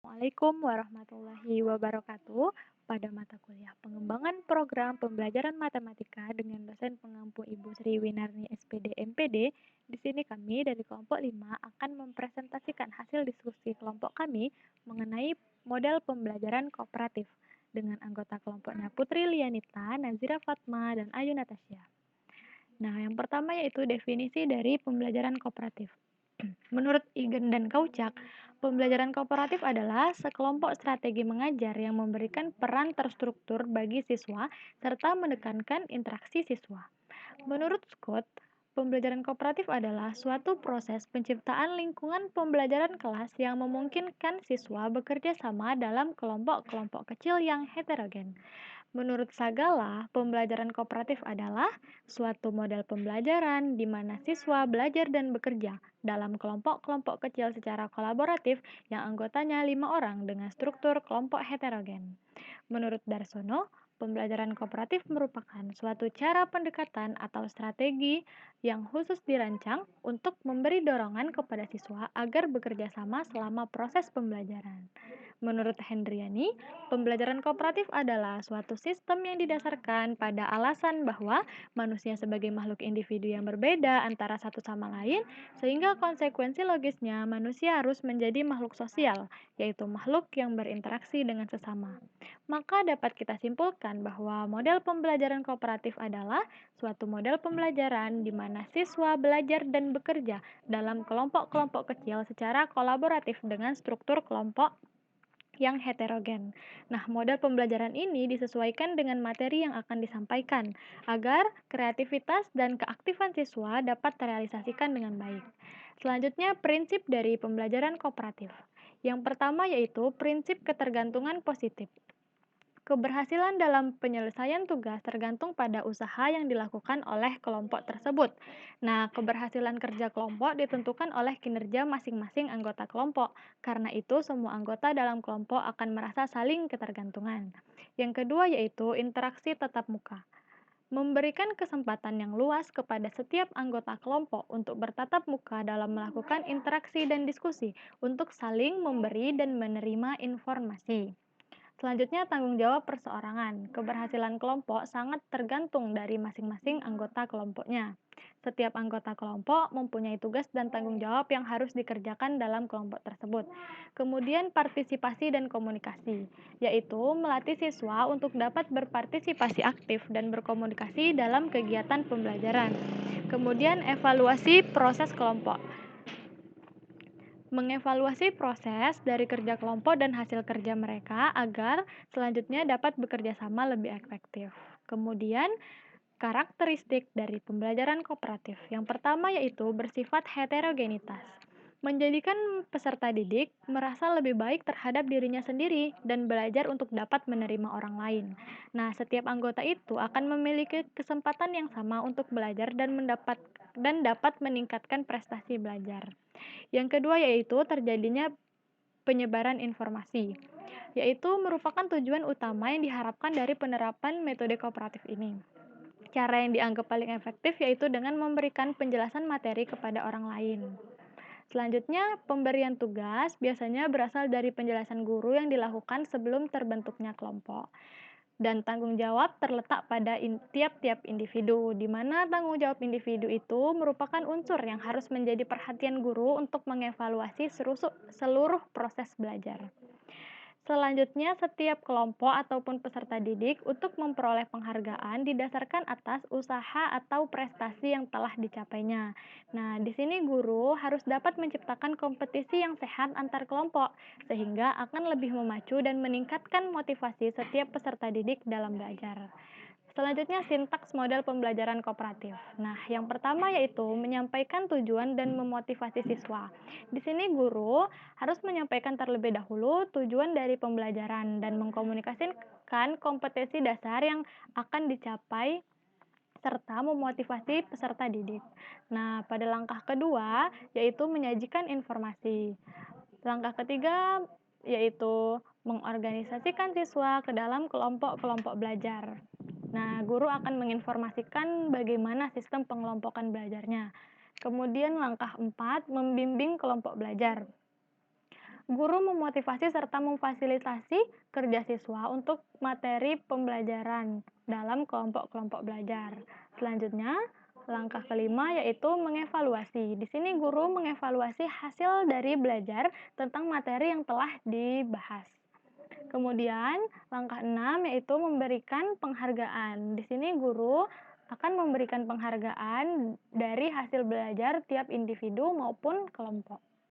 Assalamualaikum warahmatullahi wabarakatuh. Pada mata kuliah pengembangan program pembelajaran matematika dengan dosen pengampu Ibu Sri Winarni SPD MPD, di sini kami dari kelompok 5 akan mempresentasikan hasil diskusi kelompok kami mengenai model pembelajaran kooperatif dengan anggota kelompoknya Putri Lianita, Nazira Fatma, dan Ayu Natasya. Nah, yang pertama yaitu definisi dari pembelajaran kooperatif. Menurut Igen dan Kaucak, pembelajaran kooperatif adalah sekelompok strategi mengajar yang memberikan peran terstruktur bagi siswa serta menekankan interaksi siswa. Menurut Scott, pembelajaran kooperatif adalah suatu proses penciptaan lingkungan pembelajaran kelas yang memungkinkan siswa bekerja sama dalam kelompok-kelompok kecil yang heterogen. Menurut Sagala, pembelajaran kooperatif adalah suatu model pembelajaran di mana siswa belajar dan bekerja dalam kelompok-kelompok kecil secara kolaboratif yang anggotanya 5 orang dengan struktur kelompok heterogen. Menurut Darsono, pembelajaran kooperatif merupakan suatu cara pendekatan atau strategi yang khusus dirancang untuk memberi dorongan kepada siswa agar bekerja sama selama proses pembelajaran. Menurut Hendriani, pembelajaran kooperatif adalah suatu sistem yang didasarkan pada alasan bahwa manusia sebagai makhluk individu yang berbeda antara satu sama lain, sehingga konsekuensi logisnya manusia harus menjadi makhluk sosial, yaitu makhluk yang berinteraksi dengan sesama. Maka dapat kita simpulkan bahwa model pembelajaran kooperatif adalah suatu model pembelajaran di mana siswa belajar dan bekerja dalam kelompok-kelompok kecil secara kolaboratif dengan struktur kelompok yang heterogen. Nah, model pembelajaran ini disesuaikan dengan materi yang akan disampaikan agar kreativitas dan keaktifan siswa dapat terrealisasikan dengan baik. Selanjutnya, prinsip dari pembelajaran kooperatif. Yang pertama yaitu prinsip ketergantungan positif. Keberhasilan dalam penyelesaian tugas tergantung pada usaha yang dilakukan oleh kelompok tersebut. Nah, keberhasilan kerja kelompok ditentukan oleh kinerja masing-masing anggota kelompok. Karena itu, semua anggota dalam kelompok akan merasa saling ketergantungan. Yang kedua yaitu interaksi tatap muka. Memberikan kesempatan yang luas kepada setiap anggota kelompok untuk bertatap muka dalam melakukan interaksi dan diskusi untuk saling memberi dan menerima informasi. Selanjutnya, tanggung jawab perseorangan. Keberhasilan kelompok sangat tergantung dari masing-masing anggota kelompoknya. Setiap anggota kelompok mempunyai tugas dan tanggung jawab yang harus dikerjakan dalam kelompok tersebut. Kemudian, partisipasi dan komunikasi, yaitu melatih siswa untuk dapat berpartisipasi aktif dan berkomunikasi dalam kegiatan pembelajaran. Kemudian, evaluasi proses kelompok. Mengevaluasi proses dari kerja kelompok dan hasil kerja mereka agar selanjutnya dapat bekerja sama lebih efektif. Kemudian, karakteristik dari pembelajaran kooperatif. Yang pertama yaitu bersifat heterogenitas. Menjadikan peserta didik merasa lebih baik terhadap dirinya sendiri dan belajar untuk dapat menerima orang lain. Nah, setiap anggota itu akan memiliki kesempatan yang sama untuk belajar dan dapat meningkatkan prestasi belajar. Yang kedua yaitu terjadinya penyebaran informasi, yaitu merupakan tujuan utama yang diharapkan dari penerapan metode kooperatif ini. Cara yang dianggap paling efektif yaitu dengan memberikan penjelasan materi kepada orang lain. Selanjutnya, pemberian tugas biasanya berasal dari penjelasan guru yang dilakukan sebelum terbentuknya kelompok. Dan tanggung jawab terletak pada tiap-tiap individu, di mana tanggung jawab individu itu merupakan unsur yang harus menjadi perhatian guru untuk mengevaluasi seluruh proses belajar. Selanjutnya, setiap kelompok ataupun peserta didik untuk memperoleh penghargaan didasarkan atas usaha atau prestasi yang telah dicapainya. Nah, di sini guru harus dapat menciptakan kompetisi yang sehat antar kelompok, sehingga akan lebih memacu dan meningkatkan motivasi setiap peserta didik dalam belajar. Selanjutnya, sintaks model pembelajaran kooperatif. Nah, yang pertama yaitu menyampaikan tujuan dan memotivasi siswa. Di sini guru harus menyampaikan terlebih dahulu tujuan dari pembelajaran dan mengkomunikasikan kompetensi dasar yang akan dicapai serta memotivasi peserta didik. Nah, pada langkah kedua yaitu menyajikan informasi. Langkah ketiga yaitu mengorganisasikan siswa ke dalam kelompok-kelompok belajar. Nah, guru akan menginformasikan bagaimana sistem pengelompokan belajarnya. Kemudian langkah 4, membimbing kelompok belajar. Guru memotivasi serta memfasilitasi kerja siswa untuk materi pembelajaran dalam kelompok-kelompok belajar. Selanjutnya, langkah kelima yaitu mengevaluasi. Di sini guru mengevaluasi hasil dari belajar tentang materi yang telah dibahas. Kemudian, langkah 6 yaitu memberikan penghargaan. Di sini guru akan memberikan penghargaan dari hasil belajar tiap individu maupun kelompok.